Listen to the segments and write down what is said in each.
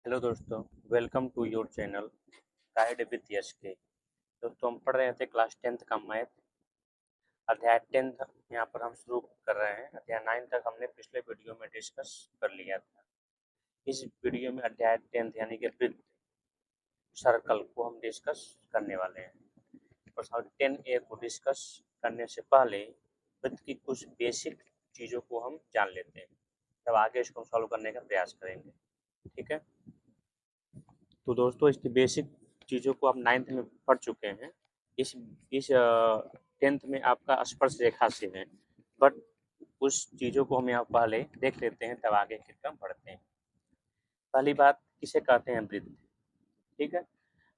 Hello दोस्तों, welcome to your channel guide with Yash K. दोस्तों, हम पढ़ रहे थे क्लास 10th का मैथ अध्याय 10th। यहाँ पर हम शुरू कर रहे हैं। अध्याय 9 तक हमने पिछले वीडियो में डिस्कस कर लिया था। इस वीडियो में अध्याय 10th यानी कि वृत्त सर्कल को हम डिस्कस करने वाले हैं। और 10A को डिस्कस करने से पहले वृत्त की कुछ बेसिक चीज़ों को हम जान लेते हैं, तब आगे इसको सॉल्व करने का प्रयास करेंगे। ठीक है, तो दोस्तों इसकी बेसिक चीज़ों को आप 9th में पढ़ चुके हैं। इस 10th में आपका स्पर्श रेखा से है, बट उस चीज़ों को हम यहाँ पहले देख लेते हैं, तब आगे के क्रम बढ़ते हैं। पहली बात, किसे कहते हैं वृत्त। ठीक है,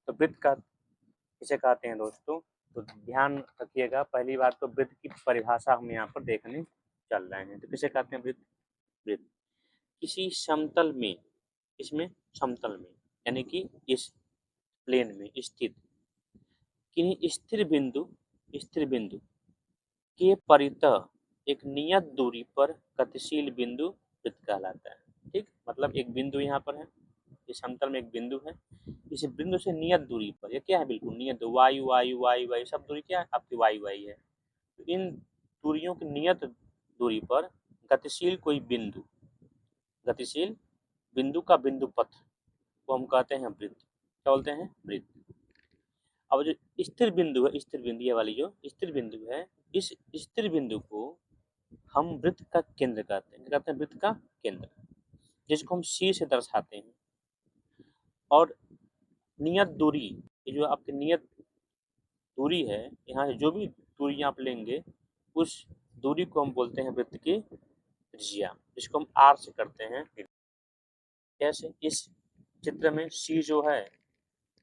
तो वृत्त का किसे कहते हैं दोस्तों, तो ध्यान रखिएगा। पहली बात तो वृत्त की परिभाषा हम यहाँ पर देखने चल रहे हैं। तो किसे कहते हैं वृत्त। वृत्त किसी समतल में, इसमें समतल में यानी कि इस प्लेन में स्थित किन्हीं स्थिर बिंदु के परितः एक नियत दूरी पर गतिशील बिंदु वृत्त कहलाता है। ठीक, मतलब एक बिंदु यहाँ पर है, इस समतल में एक बिंदु है, इस बिंदु से नियत दूरी पर, ये क्या है, बिल्कुल नियत, वायु वायु वायु वायु सब दूरी क्या है आपकी, वायु वायु है। तो इन दूरियों की नियत दूरी पर गतिशील कोई बिंदु, गतिशील बिंदु का बिंदु पथ को हम कहते हैं वृत्त। क्या बोलते हैं, वृत्त। अब जो स्थिर बिंदु है, स्थिर बिंदु, ये वाली जो स्थिर बिंदु है, इस स्थिर बिंदु को हम वृत्त का केंद्र कहते हैं। कहते हैं वृत्त का केंद्र, जिसको हम सी से दर्शाते हैं। और नियत दूरी, ये जो आपकी नियत दूरी है, यहाँ से जो भी दूरी आप लेंगे, उस दूरी को हम बोलते हैं वृत्त की त्रिज्या, जिसको हम आर से करते हैं। कैसे, इस चित्र में सी जो है,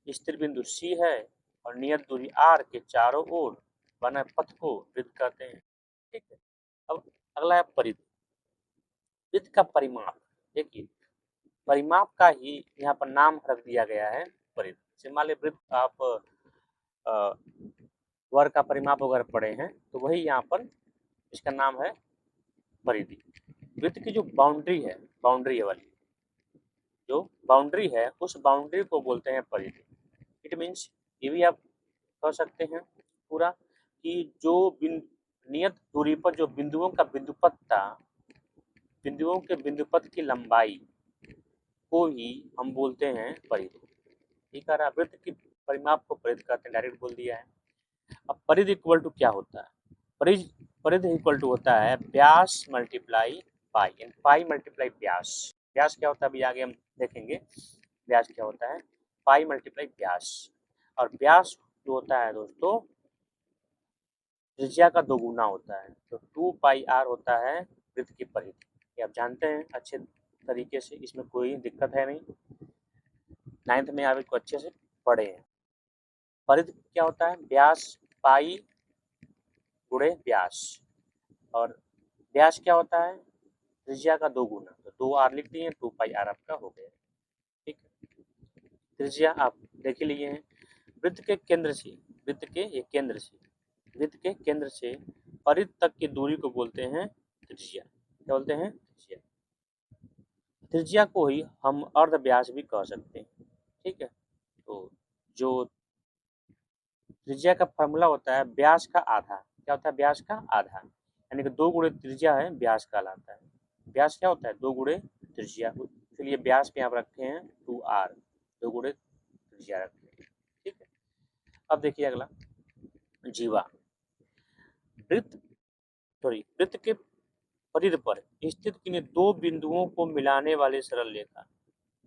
स्थिर बिंदु सी है और नियत दूरी आर के चारों ओर बने पथ को वृत्त कहते हैं। ठीक है, अब अगला है परिधि। वृत्त का परिमाप, देखिए परिमाप का ही यहाँ पर नाम रख दिया गया है परिधि। जैसे मान लीजिए वृत्त आप वर्ग का परिमाप अगर पढ़े हैं, तो वही यहाँ पर इसका नाम है परिधि। वृत्त की जो बाउंड्री है, बाउंड्री वाली जो बाउंड्री है, उस बाउंड्री को बोलते हैं परिधि। इट मीन्स, ये भी आप कह सकते हैं पूरा कि जो नियत दूरी पर जो बिंदुओं का बिंदुपथ था, बिंदुओं के बिंदुपथ की लंबाई को ही हम बोलते हैं परिधि। ठीक है, वृत्त की परिमाप को परिधि कहते हैं, डायरेक्ट बोल दिया है। अब परिधि इक्वल टू क्या होता है, परिधि परिधि इक्वल टू होता है व्यास multiply pi, and pi multiply व्यास। व्यास क्या होता है अभी आगे हम देखेंगे, व्यास क्या होता है, पाई मल्टीप्लाई व्यास। और व्यास जो होता है दोस्तों, त्रिज्या का दोगुना होता है। तो 2 पाई आर होता है वृत्त की परिधि। ये आप जानते हैं अच्छे तरीके से, इसमें कोई दिक्कत है नहीं। 9th में आप इसको अच्छे से पढ़े हैं। परिधि क्या होता है, व्यास पाई गुणे व्यास, और व्यास क्या होता है, त्रिज्या का दोगुना। तो 2 आर लिख दिए, 2 पाई आर आपका हो गया। ठीक है, त्रिज्या आप देख ही लिए हैं। वृत्त के केंद्र से, वृत्त के ये केंद्र से, वृत्त के केंद्र से परिधि तक की दूरी को बोलते हैं त्रिज्या। क्या बोलते हैं, त्रिज्या। त्रिज्या को ही हम अर्ध व्यास भी कह सकते हैं। ठीक है, तो जो त्रिज्या का फॉर्मूला होता है व्यास का आधा। क्या होता है, व्यास का आधा, यानी कि 2 गुणे त्रिज्या है, व्यास कहलाता है। व्यास क्या होता है, 2 गुणे त्रिज्या, इसलिए व्यास पे आप रखे हैं 2r, 2 गुणे त्रिज्या रखे हैं। ठीक है, अब देखिए अगला, जीवा। वृत्त वृत्त के परिधि पर स्थित किन्हीं 2 बिंदुओं को मिलाने वाली सरल रेखा।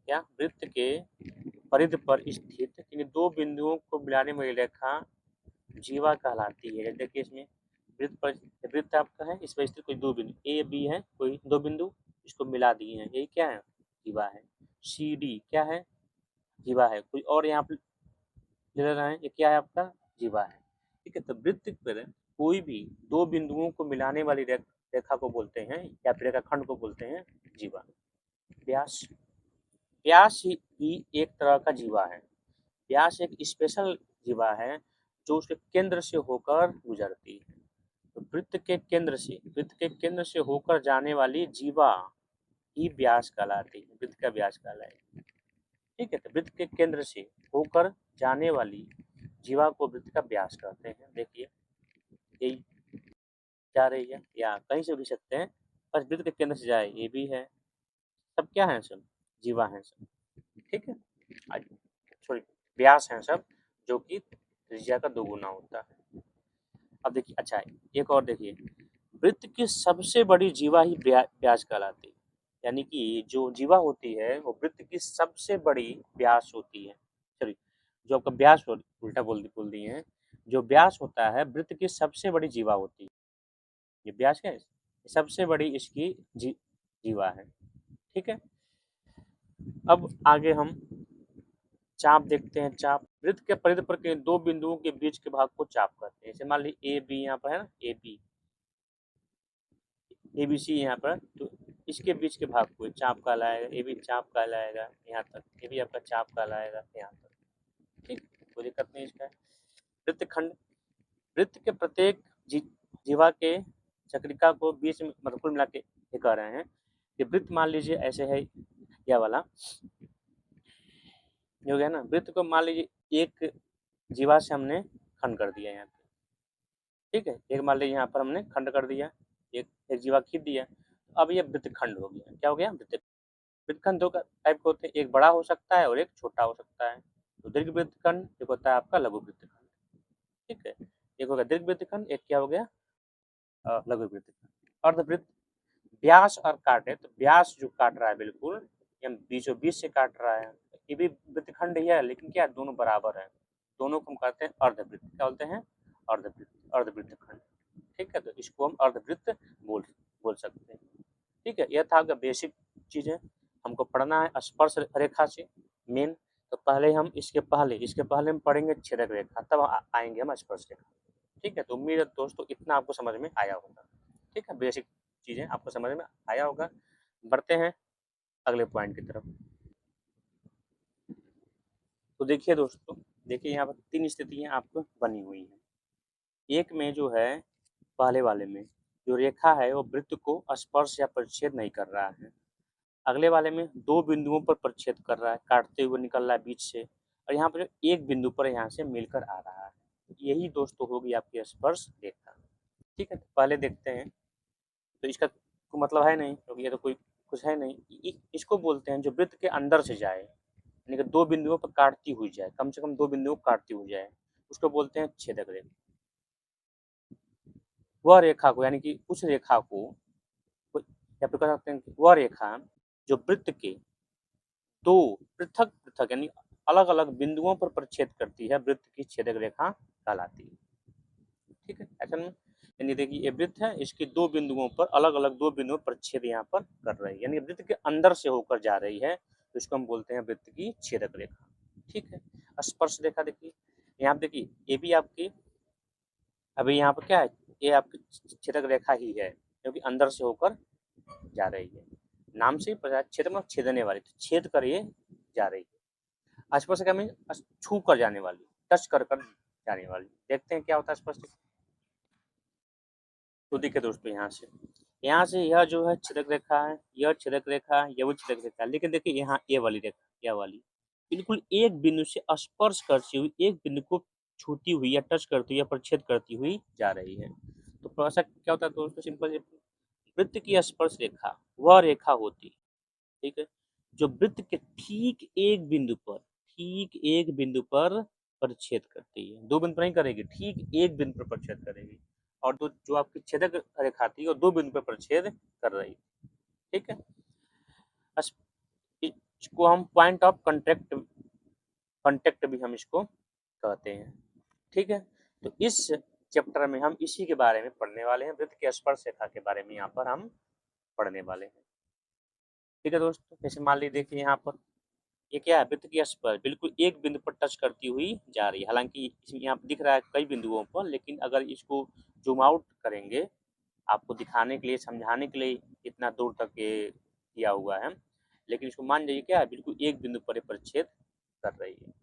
क्या, वृत्त के परिधि पर स्थित किन्हीं 2 बिंदुओं को मिलाने वाली रेखा जीवा कहलाती है। देखिए इसमें वृत्त पर, वृत्त आपका है, इस पर स्थित कोई 2 बिंदु ए बी है, कोई 2 बिंदु इसको मिला दिए हैं, यही क्या है, जीवा है। सी डी क्या है, जीवा है। कोई और यहाँ पे ले रहे हैं, ये क्या है आपका, जीवा है। ठीक है, तो वृत्त पर कोई भी 2 बिंदुओं को मिलाने वाली रेखा को बोलते हैं, या फिर रेखाखंड को बोलते हैं जीवा। व्यास, व्यास ही एक तरह का जीवा है। व्यास एक स्पेशल जीवा है जो उसके केंद्र से होकर गुजरती है। तो वृत्त के केंद्र से होकर जाने वाली जीवा ही व्यास कहलाती है, वृत्त का व्यास कहलाएगी। ठीक है। तो वृत्त के केंद्र से होकर जाने वाली जीवा को वृत्त का व्यास कहते हैं। देखिए यही जा रही है, या कहीं से भी सकते हैं, बस वृत्त के केंद्र से जाए, ये भी है, सब क्या है, सब जीवा है सब। ठीक है, सॉरी व्यास है सब, जो कि त्रिज्या का दोगुना होता है। अब देखिए, अच्छा एक और देखिए, वृत्त की सबसे बड़ी जीवा ही व्यास कहलाती है। यानी कि जो जीवा होती है वो वृत्त की सबसे बड़ी व्यास होती है। सॉरी, जो आपका व्यास उल्टा बोल दिए हैं, जो व्यास होता है वृत्त की सबसे बड़ी जीवा होती है। ये व्यास क्या है, सबसे बड़ी इसकी जीवा है। ठीक है, अब आगे हम चाप देखते हैं। चाप वृत्त के परिधि पर के दो बिंदुओं के बीच के भाग को चाप कहते हैं। जैसे मान लीजिए ए बी यहाँ पर है ना, ए बी सी यहाँ पर, तो इसके बीच के भाग को चाप कहलाएगा, ए भी चाप कहलाएगा यहाँ तक, ये भी आपका चाप कहलाएगा यहाँ तक। ठीक, कोई दिक्कत नहीं इसका। वृत्तखंड, वृत्त के प्रत्येक जीवा के चक्रिका को बीच में, मतलब कुल मिला के ये कह रहे हैं कि वृत्त मान लीजिए ऐसे है, यह वाला हो गया ना। वृत्त को मान लीजिए एक जीवा से हमने खंड कर दिया यहाँ पे, ठीक है, एक मान लीजिए यहाँ पर हमने खंड कर दिया, एक जीवा खींच दिया, अब ये वृत्तखंड हो गया। क्या हो गया, वृत्तखंड दो टाइप के होते हैं, एक बड़ा हो सकता है और एक छोटा हो सकता है। तो दीर्घ वृत्तखंड एक होता है आपका लघु वृत्तखंड। ठीक है, एक हो गया दीर्घ वृत्तखंड, एक क्या हो गया लघु वृत्तखंड। अर्धवृत्त, व्यास और काटे, तो व्यास जो काट रहा है बिल्कुल ये बीचों बीच से काट रहा है, ये भी वृत्तखंड ही है, लेकिन क्या दोनों बराबर है, दोनों को हम कहते हैं अर्धवृत्त। क्या बोलते हैं, अर्धवृत्त, अर्धवृत्तखंड। ठीक है, तो इसको हम अर्धवृत्त बोल बोल सकते हैं। ठीक है, यह था आपका बेसिक चीजें, हमको पढ़ना है स्पर्श रेखा से मेन। तो पहले हम इसके पहले हम पढ़ेंगे छेदक रेखा, तब आएंगे हम स्पर्श रेखा। ठीक है, तो उम्मीद है दोस्तों इतना आपको समझ में आया होगा। ठीक है, बेसिक चीजें आपको समझ में आया होगा। बढ़ते हैं अगले पॉइंट की तरफ। तो देखिए दोस्तों, देखिए यहाँ पर तीन स्थितियाँ आपको बनी हुई हैं। एक में जो है, पहले वाले में जो रेखा है वो वृत्त को स्पर्श या परिच्छेद नहीं कर रहा है। अगले वाले में दो बिंदुओं पर परिच्छेद कर रहा है, काटते हुए निकल रहा है बीच से, और यहाँ पर एक बिंदु पर यहाँ से मिलकर आ रहा है। यही दोस्तों होगी आपकी स्पर्श रेखा। ठीक है, तो पहले देखते हैं। तो इसका कोई मतलब है नहीं, क्योंकि ये तो कोई कुछ है नहीं। इसको बोलते हैं जो वृत्त के अंदर से जाए, यानी कि दो बिंदुओं पर काटती हुई जाए, कम से कम दो बिंदुओं को काटती हुई जाए, उसको बोलते हैं छेदक रेखा। वह रेखा को, यानी कि उस रेखा को, या फिर कह सकते हैं कि वह रेखा जो वृत्त के दो पृथक पृथक यानी अलग अलग बिंदुओं पर परिच्छेद करती है, वृत्त की छेदक रेखा कहलाती है। ठीक है, ऐसा नहीं, यानी देखिए ये वृत्त है, इसके दो बिंदुओं पर अलग अलग दो बिंदुओं पर छेद यहाँ पर कर रही है, यानी वृत्त के अंदर से होकर जा रही है, तो इसको हम बोलते हैं वृत्त की छेदक रेखा। ठीक है, स्पर्श रेखा देखिए, यहाँ देखिए ये भी आपकी, अभी यहाँ पर क्या है, ये आपकी छेदक रेखा ही है, क्योंकि अंदर से होकर जा रही है, नाम से पता छेद में छेदने वाली, तो छेद कर ये जा रही है। स्पर्श रेखा में छू कर जाने वाली, टच कर कर जाने वाली। देखते हैं क्या होता है स्पर्श। तो देखिए दोस्तों, यहाँ से यह जो है छेदक रेखा है, यह छेदक रेखा है, यह वो छेदक रेखा है, लेकिन देखिए यहाँ ये वाली रेखा, यह वाली बिल्कुल एक बिंदु से स्पर्श करती हुई, एक बिंदु को छूती हुई या टच करती हुई या परिच्छेद करती हुई जा रही है। तो ऐसा क्या होता है दोस्तों, सिंपल, वृत्त की स्पर्श रेखा वह रेखा होती है, ठीक है, जो वृत्त के ठीक एक बिंदु पर परिच्छेद करती है। दो बिंदु पर नहीं करेगी, ठीक एक बिंदु पर परिच्छेद करेगी, और दो जो आपकी छेदक रेखा थी वो दो बिंदु पर परिच्छेद कर रही। ठीक है, इसको हम पॉइंट ऑफ कॉन्टेक्ट भी हम इसको कहते हैं। ठीक है, तो इस चैप्टर में हम इसी के बारे में पढ़ने वाले हैं, वृत्त की स्पर्श रेखा के बारे में यहाँ पर हम पढ़ने वाले हैं। ठीक है दोस्तों, जैसे मान लीजिए देखिए यहाँ पर ये क्या है, वृत्त की स्पर्श बिल्कुल एक बिंदु पर टच करती हुई जा रही है। हालांकि यहाँ पर दिख रहा है कई बिंदुओं पर, लेकिन अगर इसको जूम आउट करेंगे आपको दिखाने के लिए, समझाने के लिए इतना दूर तक ये किया हुआ है, लेकिन इसको मान जाइए क्या है, बिल्कुल एक बिंदु पर परिच्छेद कर रही है।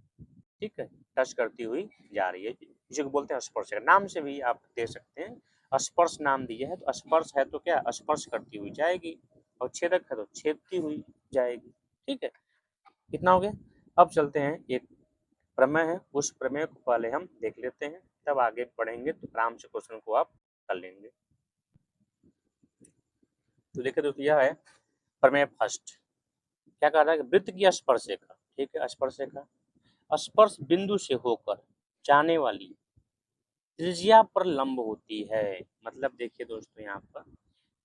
ठीक है, टच करती हुई जा रही है, जिसे बोलते हैं स्पर्श। नाम से भी आप दे सकते हैं, स्पर्श नाम दिया है, तो स्पर्श है तो क्या स्पर्श करती हुई जाएगी, और छेदक है तो छेदती हुई जाएगी। ठीक है, कितना हो गया, अब चलते हैं, एक प्रमेय है, उस प्रमेय को पहले हम देख लेते हैं, तब आगे पढ़ेंगे तो आराम से क्वेश्चन को आप कर लेंगे। तो देखिए दोस्तों, यह है प्रमेय फर्स्ट। क्या कह रहा है कि वृत्त की स्पर्श रेखा, ठीक है, स्पर्श रेखा स्पर्श बिंदु से होकर जाने वाली त्रिज्या पर लंब होती है। मतलब देखिए दोस्तों, यहाँ पर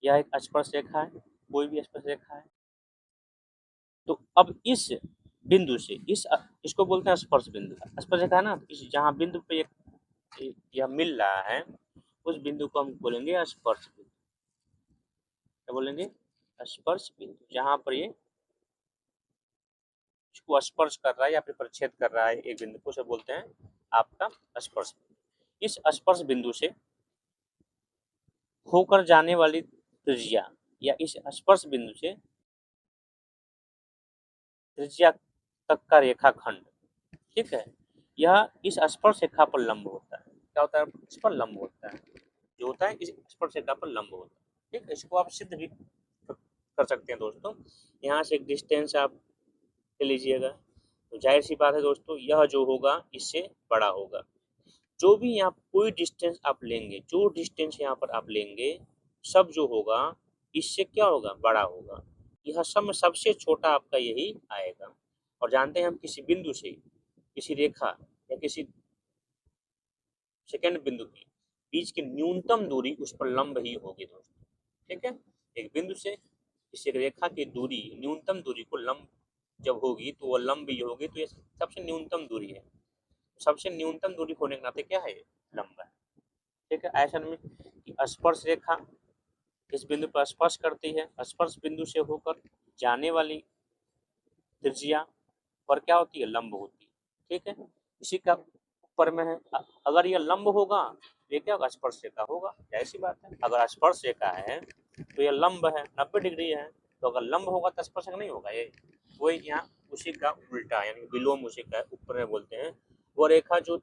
यह एक स्पर्श रेखा है, कोई भी स्पर्श रेखा है। तो अब इस बिंदु से इसको बोलते हैं स्पर्श बिंदु। स्पर्श रेखा है ना, इस जहाँ बिंदु पे यह मिल रहा है, उस बिंदु को हम बोलेंगे स्पर्श बिंदु। क्या बोलेंगे? स्पर्श बिंदु। जहाँ पर ये इसको स्पर्श कर रहा है या फिर परिच्छेद कर रहा है एक बिंदु को, उसे बोलते हैं आपका स्पर्श बिंदु। इस स्पर्श बिंदु से होकर जाने वाली त्रिज्या या इस स्पर्श बिंदु से त्रिज्या तक का रेखाखंड, ठीक है, यह इस स्पर्श रेखा पर लंब होता है। क्या होता है? इस पर लंब होता है, जो होता है इस स्पर्श रेखा पर लंब होता है। ठीक है, इसको आप सिद्ध भी कर सकते हैं दोस्तों। यहाँ से एक डिस्टेंस आप ले लीजिएगा, तो जाहिर सी बात है दोस्तों, यह जो होगा इससे बड़ा होगा। जो भी यहाँ कोई डिस्टेंस आप लेंगे, जो डिस्टेंस यहाँ पर आप लेंगे, सब जो होगा इससे क्या होगा? बड़ा होगा। यह सब में सबसे छोटा आपका यही आएगा। और जानते हैं हम, किसी बिंदु से किसी रेखा या किसी सेकंड बिंदु की बीच की न्यूनतम दूरी उस पर लंब ही होगी दोस्तों। ठीक है, एक बिंदु से किसी रेखा की दूरी, न्यूनतम दूरी को लंब जब होगी तो वह लंब ही होगी। तो ये सबसे न्यूनतम दूरी है, सबसे न्यूनतम दूरी होने के नाते क्या है? लंब है। ठीक है, ऐसा में स्पर्श रेखा इस बिंदु पर स्पर्श करती है, स्पर्श बिंदु से होकर जाने वाली त्रिज्या पर क्या होती है? लंब होती है। ठीक है, इसी का ऊपर में है, अगर यह लंब होगा ये क्या होगा? स्पर्श रेखा होगा। ऐसी बात है, अगर स्पर्श रेखा है तो यह लंब है, 90 डिग्री है। तो अगर लंब होगा तो स्पर्श नहीं होगा। ये वही यहाँ उसी का उल्टा, यानी विलोम उसी का ऊपर में बोलते हैं। वो रेखा जो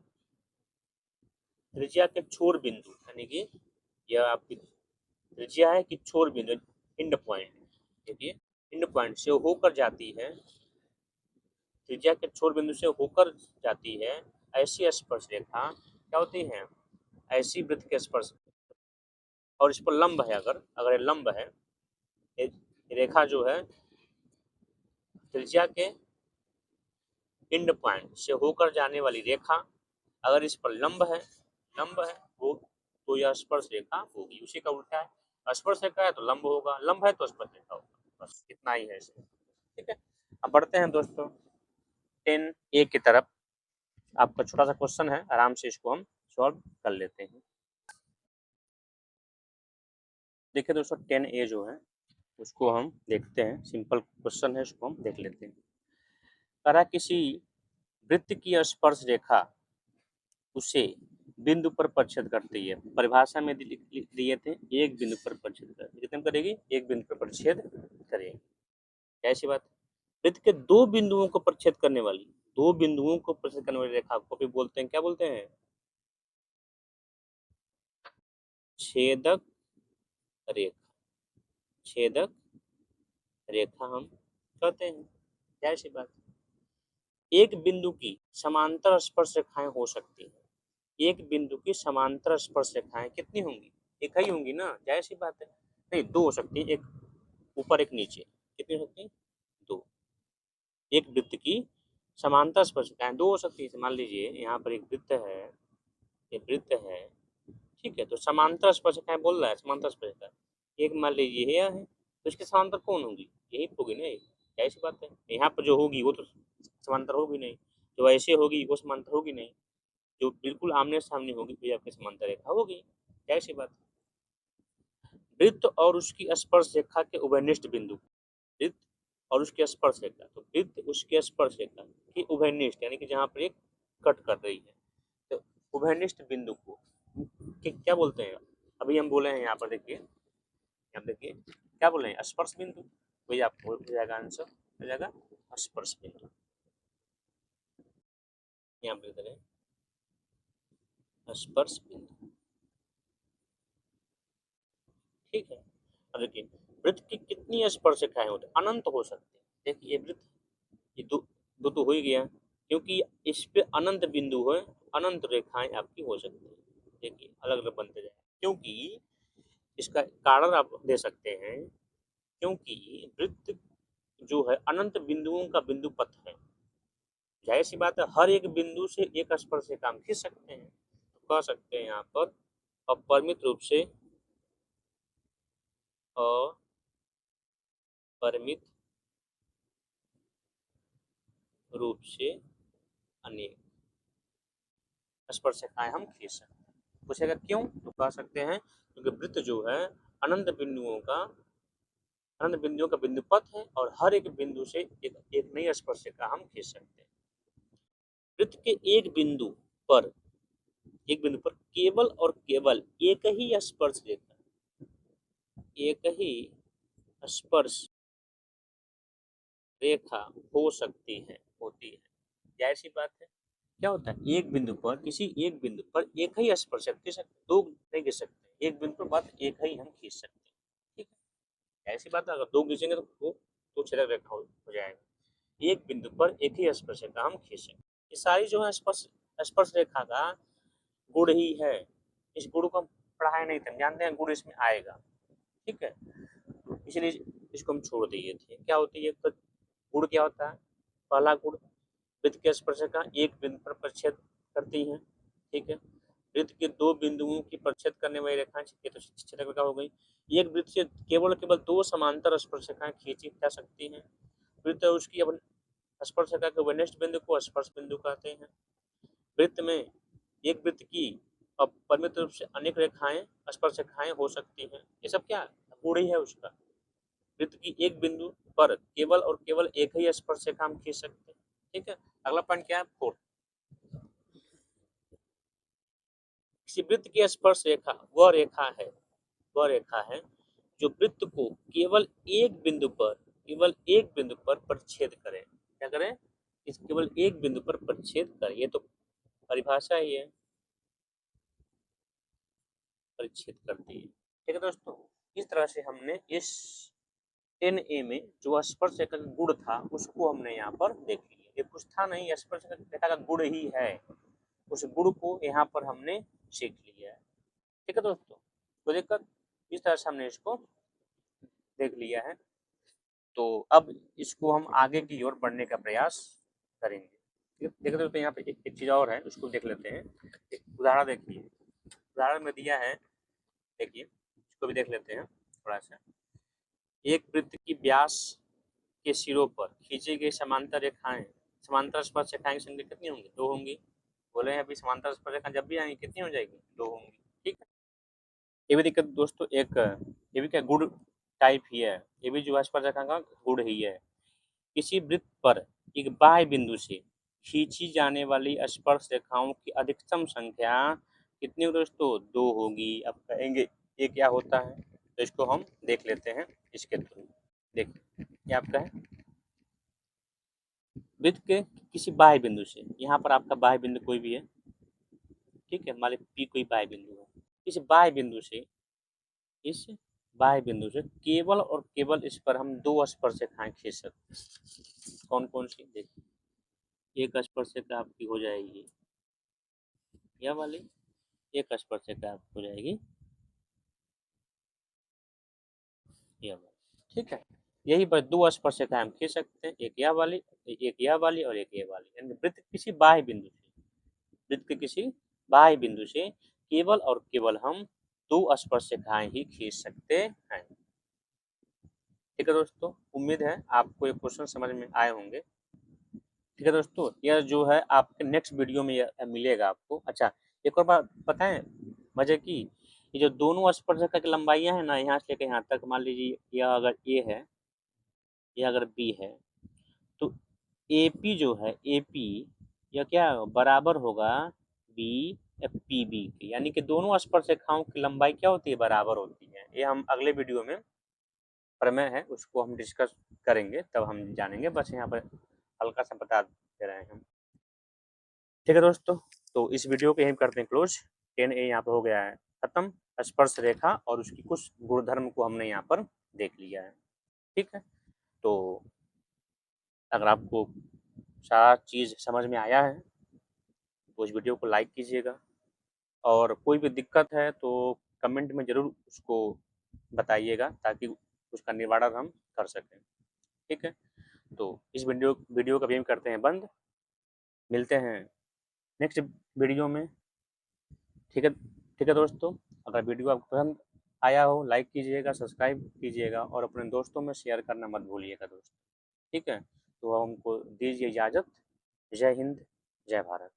त्रिज्या के छोर बिंदु, यानी कि यह आपकी त्रिज्या है कि छोर बिंदु, एंड पॉइंट, देखिए एंड पॉइंट से होकर जाती है, त्रिज्या के छोर बिंदु से होकर जाती है, ऐसी स्पर्श रेखा क्या होती है? ऐसी वृत्त के स्पर्श, और इस पर लंब है, अगर ये लंब है, ये रेखा जो है त्रिज्या के एंड पॉइंट से होकर जाने वाली रेखा, अगर इस पर लंब है वो, तो यह स्पर्श रेखा होगी। उसी का उल्टा है, स्पर्श रेखा है तो लंब होगा, लंब है तो स्पर्श रेखा होगा। बस इतना ही है इसमें। ठीक है, अब बढ़ते हैं दोस्तों 10A की तरफ। आपका छोटा सा क्वेश्चन है, आराम से इसको हम सॉल्व कर लेते हैं। देखिए दोस्तों, 10A जो है उसको हम देखते हैं, सिंपल क्वेश्चन है, इसको हम देख लेते हैं। करा किसी वृत्त की स्पर्श रेखा उसे बिंदु पर परिच्छेद करती है। परिभाषा में दिए थे, एक बिंदु पर परिच्छेद कर, कितने करेगी? एक बिंदु पर परिच्छेद करेगी। ऐसी बात, वृत्त के दो बिंदुओं को परिच्छेद करने वाली, दो बिंदुओं को परिच्छेद करने वाली रेखा को भी बोलते हैं, क्या बोलते हैं? छेदक रेखा। छेदक रेखा हम कहते हैं। क्या सी बात, एक बिंदु की समांतर स्पर्श रेखाएं हो सकती हैं। एक बिंदु की समांतर स्पर्श रेखाएं कितनी होंगी? एक ही होंगी ना, जाहिर सी बात है। नहीं, दो हो सकती है, एक ऊपर एक नीचे। कितनी हो सकती है? दो। एक वृत्त की समांतर स्पर्श रेखाएं दो हो सकती है। मान लीजिए यहाँ पर एक वृत्त है, ये वृत्त है, ठीक है, तो समांतर स्पर्श रेखाएं बोल रहा है, समांतर स्पर्श रेखा एक मान लीजिए यह है, तो इसके समांतर कौन होगी? यही होगी ना, ऐसी बात है। यहाँ पर जो होगी वो तो समांतर होगी नहीं, जो ऐसे होगी वो समांतर होगी नहीं, जो बिल्कुल आमने सामने होगी तो आपकी समांतर रेखा होगी। ऐसी बात। वृत्त और उसकी स्पर्श रेखा के उभयनिष्ठ बिंदु, वृत्त और उसकी स्पर्श रेखा, तो वृत्त उसके स्पर्श रेखा की उभयनिष्ठ, यानी कि जहाँ पर एक कट कर रही है, तो उभयनिष्ठ बिंदु को क्या बोलते हैं? अभी हम बोले हैं यहाँ पर, देखिए यहाँ देखिए क्या बोले हैं? स्पर्श बिंदु। वही आपको हो जाएगा आंसर, हो जाएगा स्पर्श बिंदु। यहाँ पे करें स्पर्श बिंदु, ठीक है। अब देखिए, वृत्त की कितनी स्पर्श रेखाएं होती हैं? अनंत हो सकते हैं। देखिए ये वृत्त, ये दो दो तो हो ही गया, क्योंकि इस पे अनंत बिंदु है, अनंत रेखाएं आपकी हो सकती है। देखिए अलग अलग बनते जाए, क्योंकि इसका कारण आप दे सकते हैं, क्योंकि वृत्त जो है अनंत बिंदुओं का बिंदु पथ है। जाहिर सी बात है, हर एक बिंदु से एक स्पर्शिका हम खींच सकते हैं। तो कह सकते हैं यहाँ पर अपरिमित रूप से, अपरिमित रूप से अनेक स्पर्शिकाएं हम खींच सकते हैं। पूछेगा क्यों, तो कह सकते हैं क्योंकि वृत्त जो है अनंत बिंदुओं का बिंदु पथ है, और हर एक बिंदु से एक नई स्पर्शिका हम खींच सकते हैं। वृत्त के एक बिंदु पर केवल और केवल एक ही स्पर्श रेखा, एक ही स्पर्श रेखा हो सकती है, होती है। जाहिर सी बात है, क्या होता है, एक बिंदु पर किसी एक बिंदु पर एक ही स्पर्शक खींच सकते, दो नहीं खींच सकते, एक बिंदु पर बात एक ही हम खींच सकते हैं। ठीक है, ऐसी बात है, अगर दो खींचेंगे तो छेदक रेखा हो जाएगा। एक बिंदु पर एक ही स्पर्शक हम खींच सकते, ये सारी जो है स्पर्श रेखा का गुण ही है। इस गुण को हम पढ़ाए नहीं थे, जानते हैं गुण इसमें आएगा। ठीक है, इसलिए इसको हम छोड़ दिए थे। क्या होती है गुण, क्या होता है, पहला गुण, वृत्त की स्पर्शिका एक बिंदु पर परिच्छेद करती है। ठीक है, वृत्त के दो बिंदुओं की परिच्छेद करने वाली रेखाएं ये तो छेदक रेखा हो गई। एक वृत्त से केवल दो समांतर स्पर्शिकाएं खींची जा सकती हैं। वृत्त उसकी स्पर्शिका के वनिष्ठ बिंदु को स्पर्श बिंदु कहते हैं। वृत्त में एक वृत्त की परिमित रूप से अनेक रेखाएं स्पर्शिकाएं हो सकती हैं। ये सब क्या गुण ही है उसका। वृत्त की एक बिंदु पर केवल और केवल एक ही स्पर्शिका हम खींच सकते हैं। ठीक है, अगला पॉइंट क्या है, 4। किसी वृत्त की स्पर्श रेखा वह रेखा है जो वृत्त को केवल एक बिंदु पर परिच्छेद करे। क्या करें, इस केवल एक बिंदु पर परिच्छेद करे, ये तो परिभाषा ही है, परिच्छेद करती है। ठीक है दोस्तों, इस तरह से हमने इस 10A में जो स्पर्श रेखा का गुण था उसको हमने यहाँ पर देख लिया। ये कुछ था नहीं, स्पर्श रेखा का गुण ही है, उस गुण को यहाँ पर हमने सीख लिया है। ठीक है दोस्तों, तो दिक्कत इस तरह से हमने इसको देख लिया है। तो अब इसको हम आगे की ओर बढ़ने का प्रयास करेंगे। देखते दोस्तों, यहाँ पे एक चीज और है, उसको देख लेते हैं। एक उदाहरण देखिए, उदाहरण में दिया है, देखिए इसको भी देख लेते हैं थोड़ा सा। एक वृत्त की व्यास के सिरों पर खींची गई समांतर स्पर्श रेखाएं की संख्या कितनी होंगी, 2 होंगी। बोले हैं अभी समांतर स्पर्श रेखा जब भी आएंगी कितनी हो जाएगी, 2 होंगी। ठीक है, ये भी दिक्कत दोस्तों, ये भी क्या गुड टाइप ही है, ये भी जो स्पर्श रेखा का गुण ही है। किसी वृत्त पर एक बाह्य बिंदु से खींची जाने वाली स्पर्श रेखाओं की अधिकतम संख्या कितनी दोस्तों, 2 होगी। अब कहेंगे ये क्या होता है, तो इसको हम देख लेते हैं इसके थ्रू। देखिए ये आपका है वृत्त के किसी बाह्य बिंदु से, यहाँ पर आपका बाह्य बिंदु कोई भी है। ठीक है, मान लीजिए पी कोई बाह्य बिंदु है। इस बाह्य बिंदु से केवल और केवल इस पर हम 2 स्पर्श रेखाएं खींच सकते हैं। कौन कौन सी, देखिए एक स्पर्श रेखा आपकी हो जाएगी यह वाली, एक स्पर्श रेखा आपकी हो जाएगी यह वाली। ठीक है, यही पर 2 स्पर्श रेखाएं हम खींच सकते हैं, एक यह वाली और एक ये वाली। यानी वृत्त के किसी बाह्य बिंदु से केवल और केवल हम 2 स्पर्श रेखाएं ही खींच सकते हैं। ठीक है दोस्तों, उम्मीद है आपको ये क्वेश्चन समझ में आए होंगे। ठीक है दोस्तों, यह जो है आपके नेक्स्ट वीडियो में यह मिलेगा आपको। अच्छा, एक और बात पता है मजे की, ये जो दोनों स्पर्शरेखा की लंबाइयां है ना, यहाँ से लेकर यहाँ तक, मान लीजिए यह अगर ए है, यह अगर बी है, तो एपी जो है, एपी यह क्या बराबर होगा बी पी बी के, यानी कि दोनों स्पर्शरेखाओं की लंबाई क्या होती है, बराबर होती है। ये हम अगले वीडियो में प्रमेय है उसको हम डिस्कस करेंगे, तब हम जानेंगे। बस यहाँ पर हल्का सा बता दे रहे हैं हम। ठीक है दोस्तों, तो इस वीडियो को यहीं करते हैं क्लोज। 10A यहाँ पर हो गया है खत्म। स्पर्श रेखा और उसकी कुछ गुणधर्म को हमने यहाँ पर देख लिया है। ठीक है, तो अगर आपको सारा चीज़ समझ में आया है तो इस वीडियो को लाइक कीजिएगा, और कोई भी दिक्कत है तो कमेंट में ज़रूर उसको बताइएगा ताकि उसका निवारण हम कर सकें। ठीक है, तो इस वीडियो को अभी हम करते हैं बंद। मिलते हैं नेक्स्ट वीडियो में। ठीक है दोस्तों, अगर वीडियो आपको पसंद आया हो लाइक कीजिएगा, सब्सक्राइब कीजिएगा और अपने दोस्तों में शेयर करना मत भूलिएगा दोस्तों। ठीक है, तो हमको दीजिए इजाज़त। जय हिंद, जय भारत।